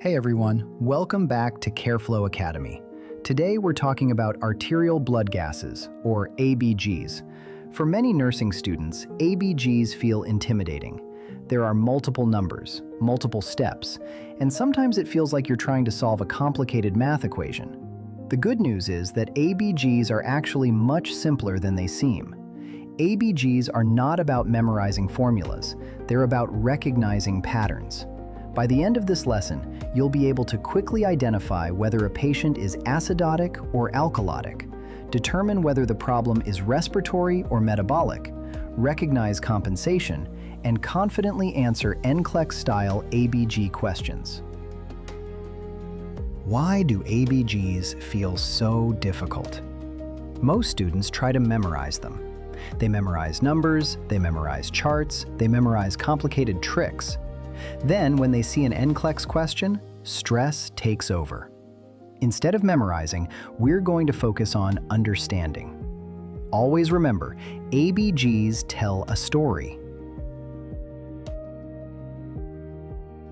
Hey everyone, welcome back to CareFlow Academy. Today we're talking about arterial blood gases, or ABGs. For many nursing students, ABGs feel intimidating. There are multiple numbers, multiple steps, and sometimes it feels like you're trying to solve a complicated math equation. The good news is that ABGs are actually much simpler than they seem. ABGs are not about memorizing formulas, they're about recognizing patterns. By the end of this lesson, you'll be able to quickly identify whether a patient is acidotic or alkalotic, determine whether the problem is respiratory or metabolic, recognize compensation, and confidently answer NCLEX-style ABG questions. Why do ABGs feel so difficult? Most students try to memorize them. They memorize numbers, they memorize charts, they memorize complicated tricks. Then, when they see an NCLEX question, stress takes over. Instead of memorizing, we're going to focus on understanding. Always remember, ABGs tell a story.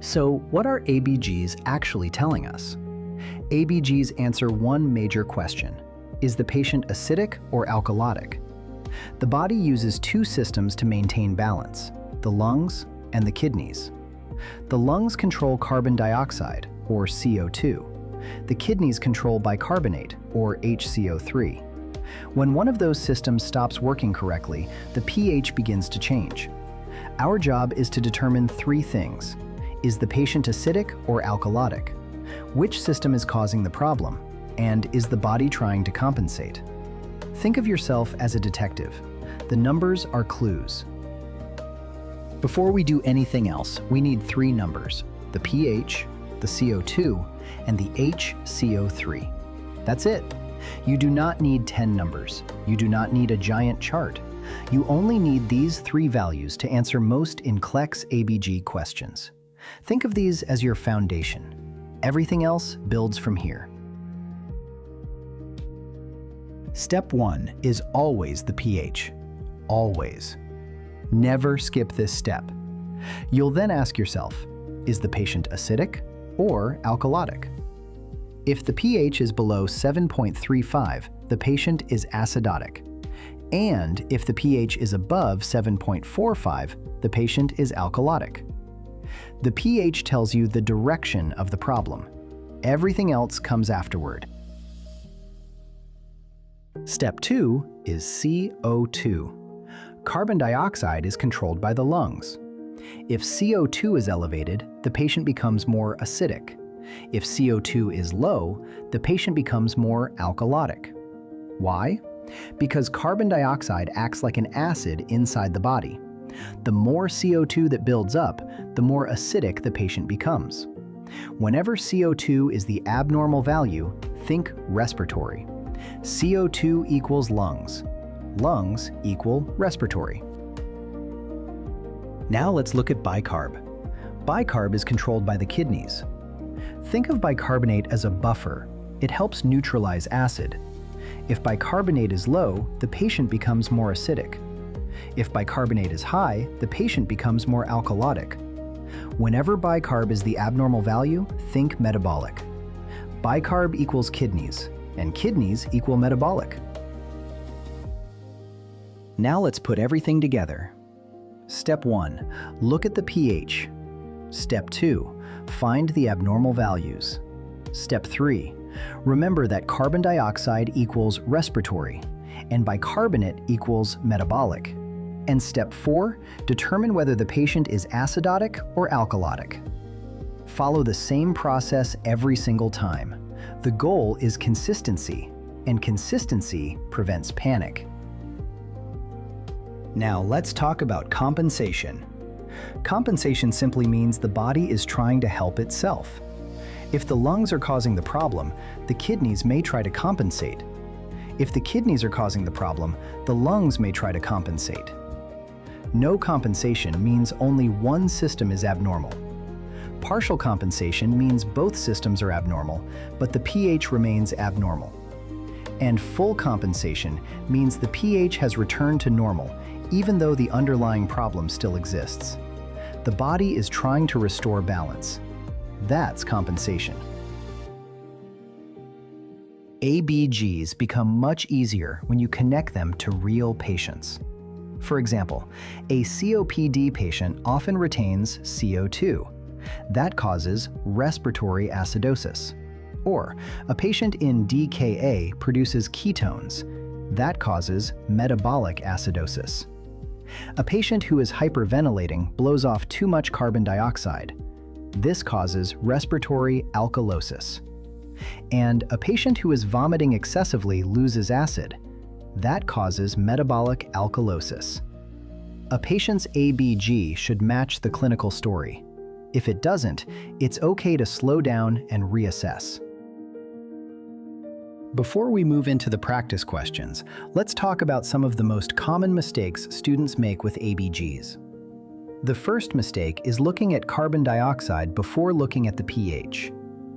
So, what are ABGs actually telling us? ABGs answer one major question. Is the patient acidic or alkalotic? The body uses two systems to maintain balance, the lungs and the kidneys. The lungs control carbon dioxide, or CO2. The kidneys control bicarbonate, or HCO3. When one of those systems stops working correctly, the pH begins to change. Our job is to determine three things. Is the patient acidic or alkalotic? Which system is causing the problem? And is the body trying to compensate? Think of yourself as a detective. The numbers are clues. Before we do anything else, we need three numbers: the pH, the CO2, and the HCO3. That's it. You do not need 10 numbers. You do not need a giant chart. You only need these three values to answer most NCLEX ABG questions. Think of these as your foundation. Everything else builds from here. Step 1 is always the pH. Always. Never skip this step. You'll then ask yourself, is the patient acidic or alkalotic? If the pH is below 7.35, the patient is acidotic. And if the pH is above 7.45, the patient is alkalotic. The pH tells you the direction of the problem. Everything else comes afterward. Step 2 is CO2. Carbon dioxide is controlled by the lungs. If CO2 is elevated, the patient becomes more acidic. If CO2 is low, the patient becomes more alkalotic. Why? Because carbon dioxide acts like an acid inside the body. The more CO2 that builds up, the more acidic the patient becomes. Whenever CO2 is the abnormal value, think respiratory. CO2 equals lungs. Lungs equal respiratory. Now let's look at bicarb. Bicarb is controlled by the kidneys. Think of bicarbonate as a buffer. It helps neutralize acid. If bicarbonate is low, the patient becomes more acidic. If bicarbonate is high, the patient becomes more alkalotic. Whenever bicarb is the abnormal value, think metabolic. Bicarb equals kidneys, and kidneys equal metabolic. Now let's put everything together. Step 1, look at the pH. Step 2, find the abnormal values. Step 3, remember that carbon dioxide equals respiratory, and bicarbonate equals metabolic. And step 4, determine whether the patient is acidotic or alkalotic. Follow the same process every single time. The goal is consistency, and consistency prevents panic. Now let's talk about compensation. Compensation simply means the body is trying to help itself. If the lungs are causing the problem, the kidneys may try to compensate. If the kidneys are causing the problem, the lungs may try to compensate. No compensation means only one system is abnormal. Partial compensation means both systems are abnormal, but the pH remains abnormal. And full compensation means the pH has returned to normal, even though the underlying problem still exists. The body is trying to restore balance. That's compensation. ABGs become much easier when you connect them to real patients. For example, a COPD patient often retains CO2. That causes respiratory acidosis. Or a patient in DKA produces ketones. That causes metabolic acidosis. A patient who is hyperventilating blows off too much carbon dioxide. This causes respiratory alkalosis. And a patient who is vomiting excessively loses acid. That causes metabolic alkalosis. A patient's ABG should match the clinical story. If it doesn't, it's okay to slow down and reassess. Before we move into the practice questions, let's talk about some of the most common mistakes students make with ABGs. The first mistake is looking at carbon dioxide before looking at the pH.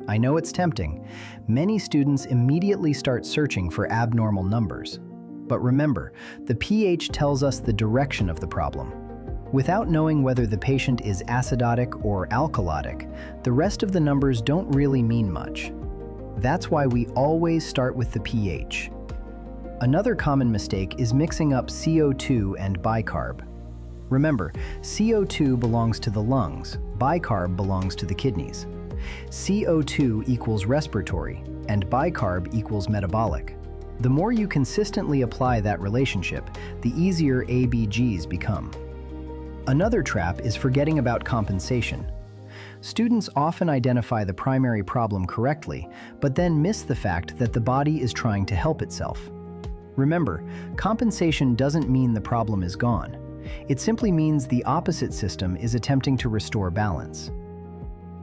I know it's tempting. Many students immediately start searching for abnormal numbers. But remember, the pH tells us the direction of the problem. Without knowing whether the patient is acidotic or alkalotic, the rest of the numbers don't really mean much. That's why we always start with the pH. Another common mistake is mixing up CO2 and bicarb. Remember, CO2 belongs to the lungs, bicarb belongs to the kidneys. CO2 equals respiratory, and bicarb equals metabolic. The more you consistently apply that relationship, the easier ABGs become. Another trap is forgetting about compensation. Students often identify the primary problem correctly, but then miss the fact that the body is trying to help itself. Remember, compensation doesn't mean the problem is gone. It simply means the opposite system is attempting to restore balance.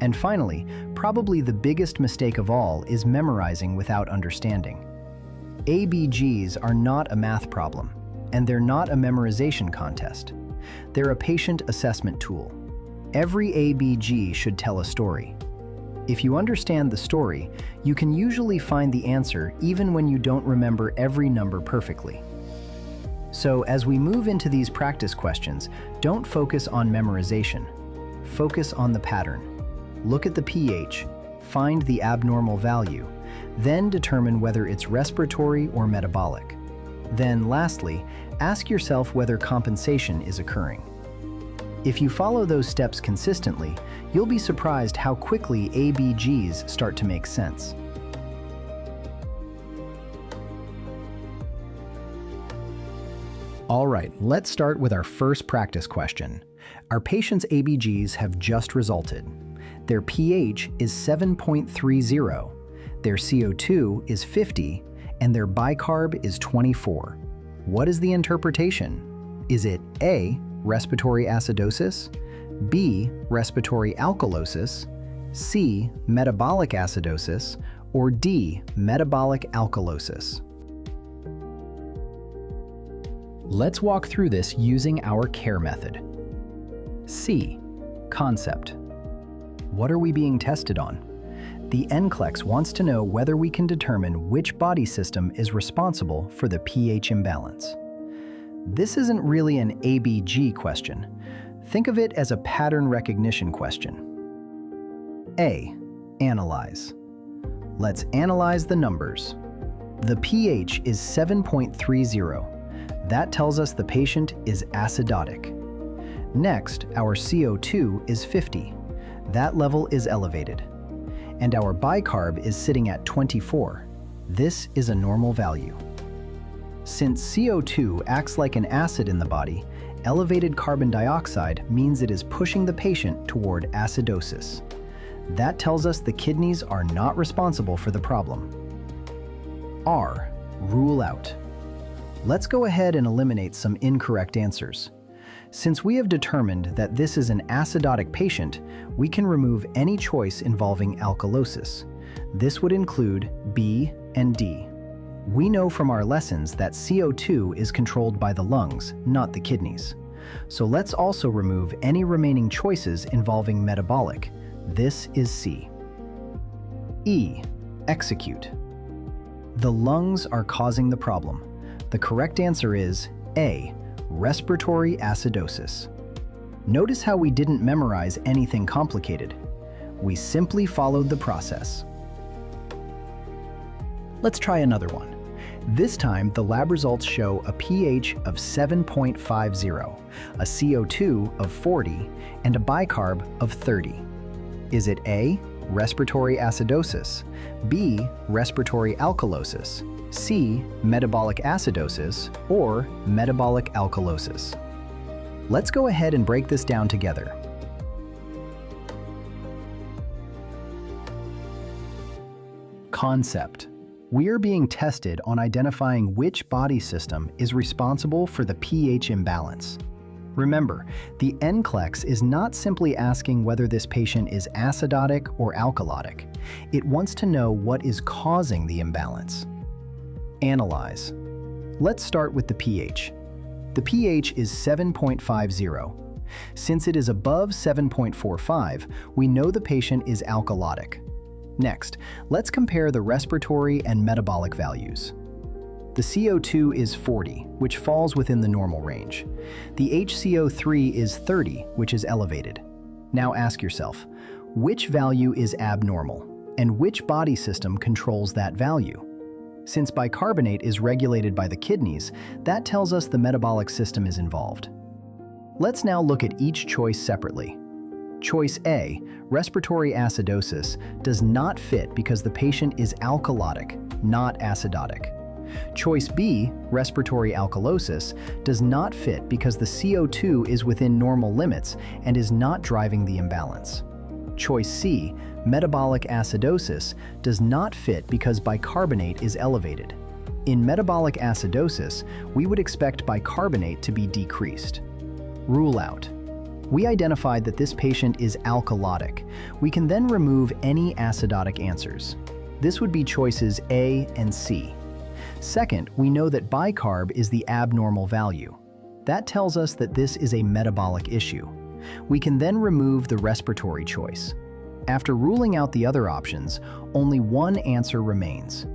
And finally, probably the biggest mistake of all is memorizing without understanding. ABGs are not a math problem, and they're not a memorization contest. They're a patient assessment tool. Every ABG should tell a story. If you understand the story, you can usually find the answer even when you don't remember every number perfectly. So as we move into these practice questions, don't focus on memorization. Focus on the pattern. Look at the pH, find the abnormal value, then determine whether it's respiratory or metabolic. Then lastly, ask yourself whether compensation is occurring. If you follow those steps consistently, you'll be surprised how quickly ABGs start to make sense. All right, let's start with our first practice question. Our patient's ABGs have just resulted. Their pH is 7.30, their CO2 is 50, and their bicarb is 24. What is the interpretation? Is it A, respiratory acidosis, B, respiratory alkalosis, C, metabolic acidosis, or D, metabolic alkalosis? Let's walk through this using our CARE method. C, concept. What are we being tested on? The NCLEX wants to know whether we can determine which body system is responsible for the pH imbalance. This isn't really an ABG question. Think of it as a pattern recognition question. A, analyze. Let's analyze the numbers. The pH is 7.30. That tells us the patient is acidotic. Next, our CO2 is 50. That level is elevated. And our bicarb is sitting at 24. This is a normal value. Since CO2 acts like an acid in the body, elevated carbon dioxide means it is pushing the patient toward acidosis. That tells us the kidneys are not responsible for the problem. R, rule out. Let's go ahead and eliminate some incorrect answers. Since we have determined that this is an acidotic patient, we can remove any choice involving alkalosis. This would include B and D. We know from our lessons that CO2 is controlled by the lungs, not the kidneys. So let's also remove any remaining choices involving metabolic. This is C. E, execute. The lungs are causing the problem. The correct answer is A, respiratory acidosis. Notice how we didn't memorize anything complicated. We simply followed the process. Let's try another one. This time, the lab results show a pH of 7.50, a CO2 of 40, and a bicarb of 30. Is it A, respiratory acidosis, B, respiratory alkalosis, C, metabolic acidosis, or metabolic alkalosis? Let's go ahead and break this down together. Concept. We are being tested on identifying which body system is responsible for the pH imbalance. Remember, the NCLEX is not simply asking whether this patient is acidotic or alkalotic. It wants to know what is causing the imbalance. Analyze. Let's start with the pH. The pH is 7.50. Since it is above 7.45, we know the patient is alkalotic. Next, let's compare the respiratory and metabolic values. The CO2 is 40, which falls within the normal range. The HCO3 is 30, which is elevated. Now ask yourself, which value is abnormal, and which body system controls that value? Since bicarbonate is regulated by the kidneys, that tells us the metabolic system is involved. Let's now look at each choice separately. Choice A, respiratory acidosis, does not fit because the patient is alkalotic, not acidotic. Choice B, respiratory alkalosis, does not fit because the CO2 is within normal limits and is not driving the imbalance. Choice C, metabolic acidosis, does not fit because bicarbonate is elevated. In metabolic acidosis, we would expect bicarbonate to be decreased. Rule out. We identified that this patient is alkalotic. We can then remove any acidotic answers. This would be choices A and C. Second, we know that bicarb is the abnormal value. That tells us that this is a metabolic issue. We can then remove the respiratory choice. After ruling out the other options, only one answer remains.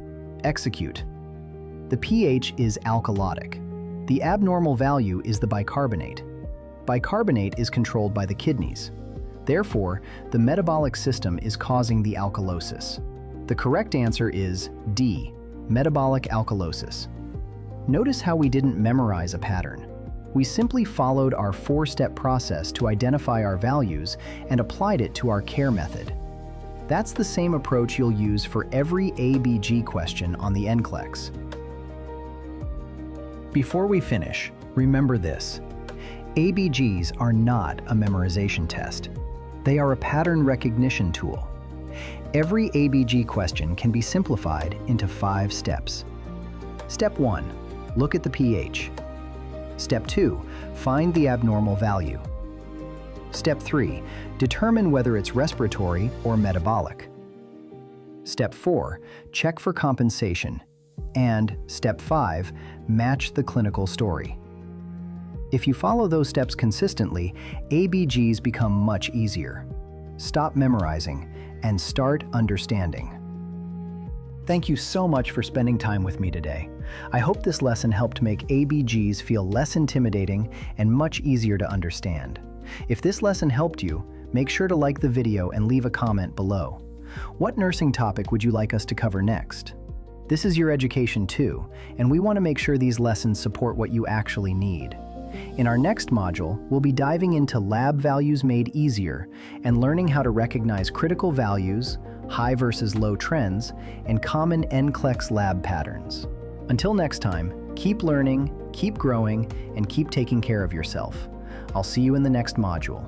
Execute. The pH is alkalotic. The abnormal value is the bicarbonate. Bicarbonate is controlled by the kidneys. Therefore, the metabolic system is causing the alkalosis. The correct answer is D, metabolic alkalosis. Notice how we didn't memorize a pattern. We simply followed our four-step process to identify our values and applied it to our CARE method. That's the same approach you'll use for every ABG question on the NCLEX. Before we finish, remember this. ABGs are not a memorization test. They are a pattern recognition tool. Every ABG question can be simplified into 5 steps. Step 1, look at the pH. Step 2, find the abnormal value. Step 3, determine whether it's respiratory or metabolic. Step 4, check for compensation. And Step 5, match the clinical story. If you follow those steps consistently, ABGs become much easier. Stop memorizing and start understanding. Thank you so much for spending time with me today. I hope this lesson helped make ABGs feel less intimidating and much easier to understand. If this lesson helped you, make sure to like the video and leave a comment below. What nursing topic would you like us to cover next? This is your education too, and we want to make sure these lessons support what you actually need. In our next module, we'll be diving into lab values made easier and learning how to recognize critical values, high versus low trends, and common NCLEX lab patterns. Until next time, keep learning, keep growing, and keep taking care of yourself. I'll see you in the next module.